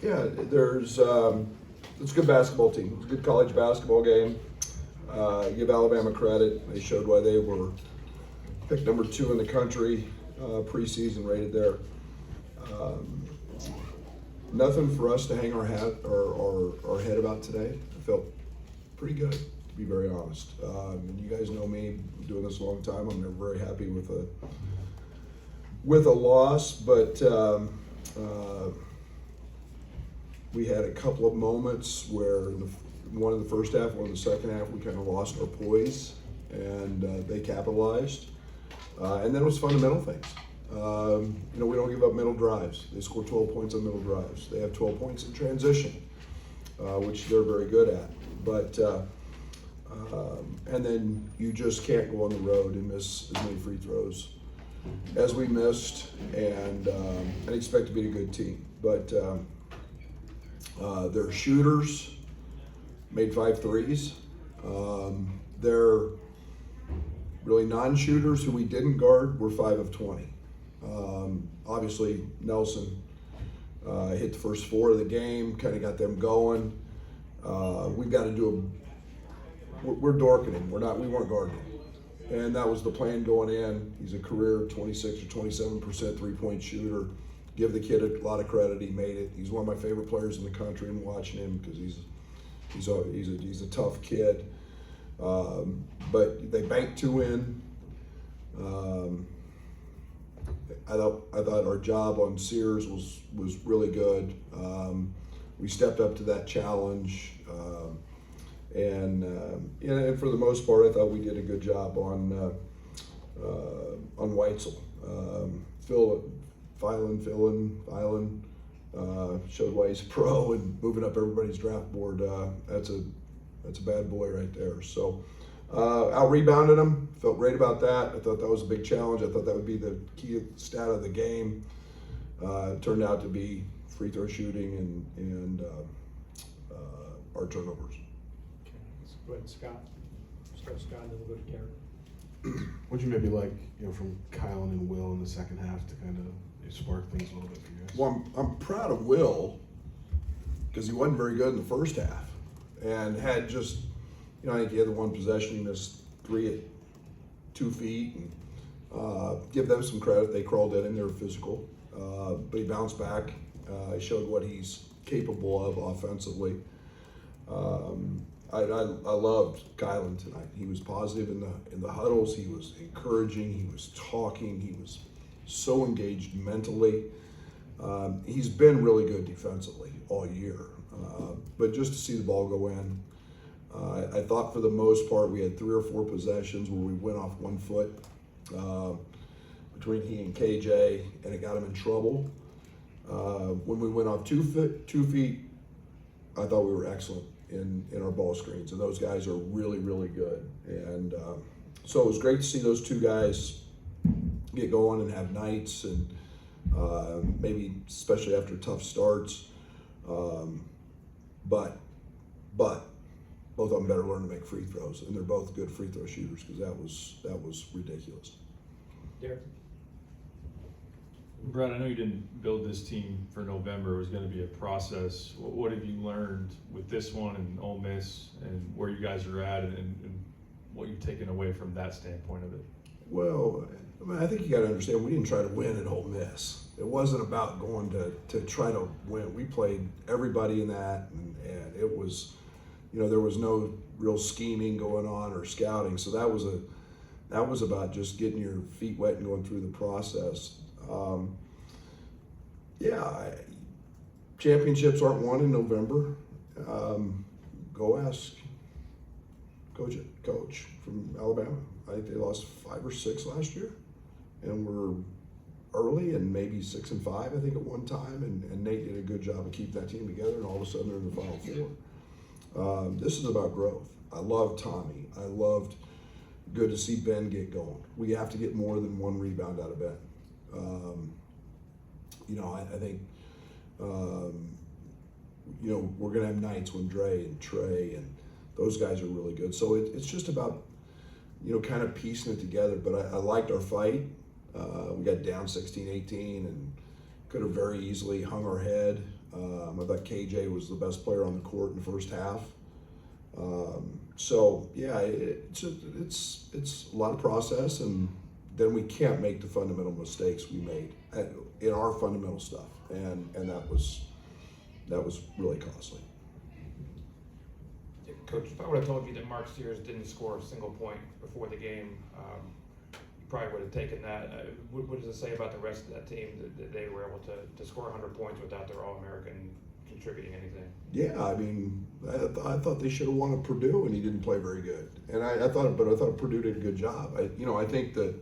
Yeah, it's a good basketball team. It's a good college basketball game. Give Alabama credit. They showed why they were picked number 2 in the country, preseason rated there. Um, Nothing for us to hang our hat or our head about today. I felt pretty good, to be very honest. And you guys know me, doing this a long time. I'm never very happy with a loss, but we had a couple of moments where one in the first half, one in the second half, we kind of lost our poise, and they capitalized. And then it was fundamental things. We don't give up middle drives. They score 12 points on middle drives. They have 12 points in transition, which they're very good at. But and then you just can't go on the road and miss as many free throws as we missed, and expect to beat a good team. But their shooters made 5 threes. Their really non-shooters who we didn't guard were 5 of 20. Obviously, Nelson hit the first 4 of the game, kind of got them going. We've got to do we're dorking him. We weren't guarding him. And that was the plan going in. He's a career 26 or 27% three-point shooter. Give the kid a lot of credit. He made it. He's one of my favorite players in the country, and watching him because he's a tough kid. But they banked 2 in. I thought our job on Sears was really good. We stepped up to that challenge, and for the most part, I thought we did a good job on Weitzel. Filing, showed why he's a pro and moving up everybody's draft board. That's a bad boy right there. So out rebounded him. Felt great about that. I thought that was a big challenge. I thought that would be the key stat of the game. It turned out to be free throw shooting and our turnovers. Okay, let's go ahead, Scott. Start Scott, and then we'll go to Derek. What'd you maybe like, from Kylan and Will in the second half to kind of spark things a little bit for you guys? Well, I'm proud of Will because he wasn't very good in the first half and had just, I think he had the one possession, he missed 3 at 2 feet. And give them some credit. They crawled in and they were physical. But he bounced back. He showed what he's capable of offensively. I loved Kylan tonight. He was positive in the huddles. He was encouraging. He was talking. He was so engaged mentally. He's been really good defensively all year. But just to see the ball go in, I thought for the most part we had 3 or 4 possessions where we went off 1 foot between he and KJ, and it got him in trouble. When we went off 2 feet, I thought we were excellent in our ball screens, and those guys are really, really good. And so it was great to see those 2 guys get going and have nights, and maybe especially after tough starts. But both of them better learn to make free throws, and they're both good free throw shooters because that was ridiculous. Derek. Brad, I know you didn't build this team for November. It was going to be a process. What have you learned with this one and Ole Miss, and where you guys are at, and what you've taken away from that standpoint of it? Well, I think you got to understand, we didn't try to win at Ole Miss. It wasn't about going to try to win. We played everybody in that, and it was, there was no real scheming going on or scouting. So that was about just getting your feet wet and going through the process. Championships aren't won in November. Go ask coach from Alabama. I think they lost 5 or 6 last year, and were early and maybe 6 and 5, I think, at one time. And Nate did a good job of keeping that team together, and all of a sudden they're in the Final 4. This is about growth. I love Tommy. I loved. Good to see Ben get going. We have to get more than 1 rebound out of Ben. I think, we're going to have nights when Dre and Trey and those guys are really good. So it's just about, kind of piecing it together. But I liked our fight. We got down 16-18 and could have very easily hung our head. I thought KJ was the best player on the court in the first half. So yeah, it's a lot of process, and then we can't make the fundamental mistakes we made in our fundamental stuff, and that was really costly. Coach, if I would have told you that Mark Sears didn't score a single point before the game, you probably would have taken that. What does it say about the rest of that team that they were able to score 100 points without their All-American contributing anything? Yeah, I mean, I thought they should have won at Purdue, and he didn't play very good. And I thought Purdue did a good job. I think that,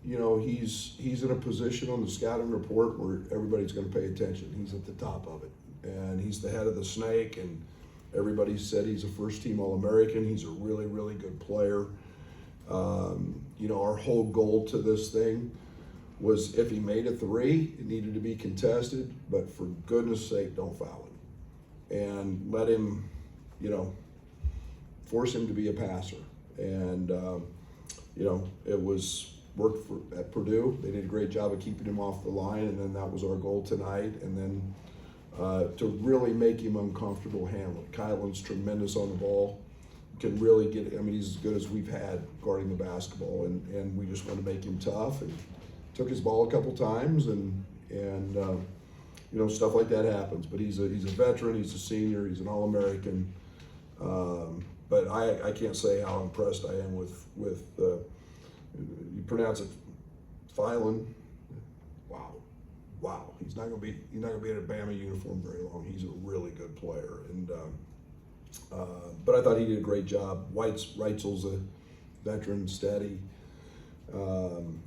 he's in a position on the scouting report where everybody's going to pay attention. He's at the top of it, and he's the head of the snake. And everybody said he's a first-team All-American. He's a really, really good player. Our whole goal to this thing was if he made a three, it needed to be contested, but for goodness sake, don't foul him. And let him, force him to be a passer. And, it was worked at Purdue. They did a great job of keeping him off the line, and then that was our goal tonight. And then to really make him uncomfortable handling. Kylan's tremendous on the ball. Can really he's as good as we've had guarding the basketball, and we just want to make him tough. And took his ball a couple times, and stuff like that happens. But he's a veteran. He's a senior. He's an All-American. But I can't say how impressed I am with you pronounce it Phylon. Wow. He's not gonna be in a Bama uniform very long. He's a really good player, and but I thought he did a great job. Reitzel's a veteran, steady. And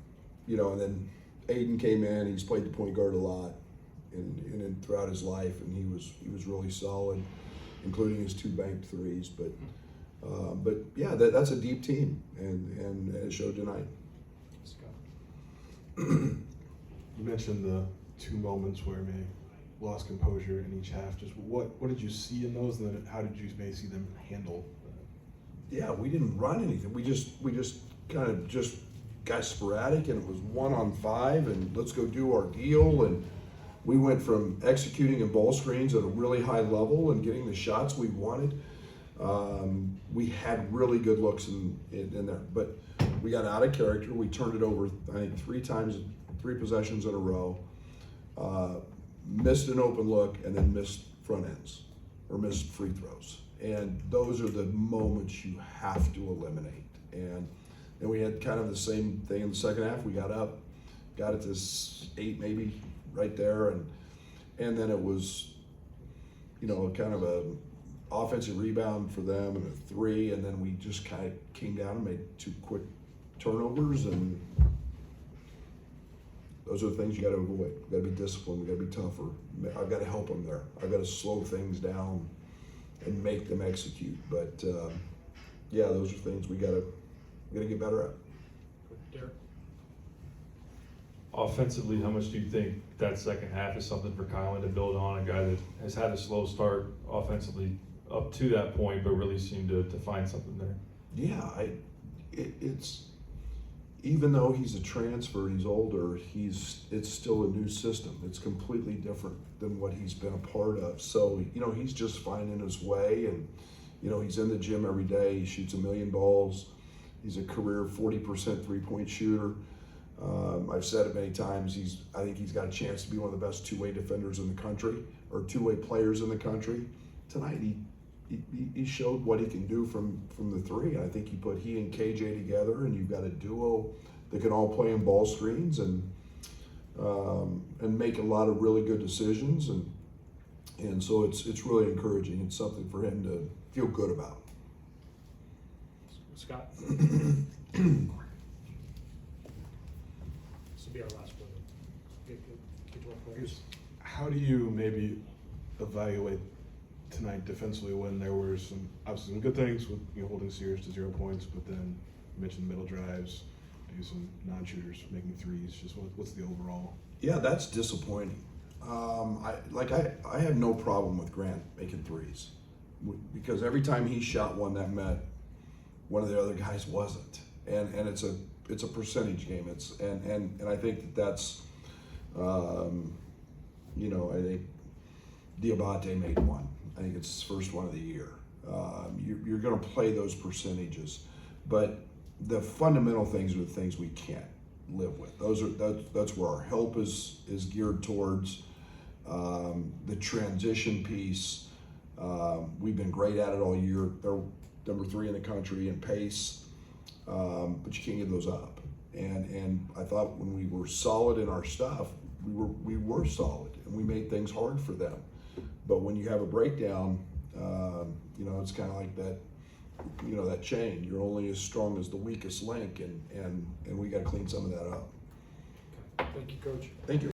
then Aiden came in. He's played the point guard a lot, and throughout his life, and he was really solid, including his 2 banked threes. But yeah, that's a deep team, and it showed tonight. You mentioned the 2 moments where they lost composure in each half. Just what did you see in those, and then how did you maybe see them handle that? Yeah, we didn't run anything. We just kind of just got sporadic, and it was 1-on-5, and let's go do our deal. And we went from executing in ball screens at a really high level and getting the shots we wanted. We had really good looks in there, but we got out of character. We turned it over, I think, 3 possessions in a row. Missed an open look, and then missed front ends or missed free throws. And those are the moments you have to eliminate. And then we had kind of the same thing in the second half. We got up, got it to 8 maybe right there, and then it was, kind of a offensive rebound for them and a 3, and then we just kind of came down and made 2 quick turnovers, and those are the things you got to avoid. You got to be disciplined. We got to be tougher. I've got to help them there. I've got to slow things down and make them execute. But those are things we got to get better at. Derek? Offensively, how much do you think that second half is something for Kylan to build on? A guy that has had a slow start offensively up to that point, but really seemed to find something there. Yeah, it's even though he's a transfer, he's older, it's still a new system. It's completely different than what he's been a part of. So, he's just finding his way, and, he's in the gym every day. He shoots 1 million balls. He's a career 40% 3-point shooter. I've said it many times, I think he's got a chance to be one of the best 2-way defenders in the country, or 2-way players in the country. Tonight, he showed what he can do from the 3. I think he and KJ together, and you've got a duo that can all play in ball screens and make a lot of really good decisions, and so it's really encouraging. It's something for him to feel good about. Scott? This will be our last one. Get to our players. How do you maybe evaluate tonight defensively when there were obviously some good things with holding Sears to 0 points, but then you mentioned middle drives, maybe some non-shooters making threes. Just what's the overall? Yeah, that's disappointing. I have no problem with Grant making threes, because every time he shot one, that meant one of the other guys wasn't, and it's a percentage game. And I think that's You know, I think Diabate made one. I think it's his first one of the year. You're going to play those percentages, but the fundamental things are the things we can't live with. That's where our help is geared towards. The transition piece, we've been great at it all year. They're number 3 in the country in pace, but you can't give those up. And I thought when we were solid in our stuff, we were solid, and we made things hard for them. But when you have a breakdown, you know, it's kind of like that, you know, that chain. You're only as strong as the weakest link, and we got to clean some of that up. Thank you, Coach. Thank you.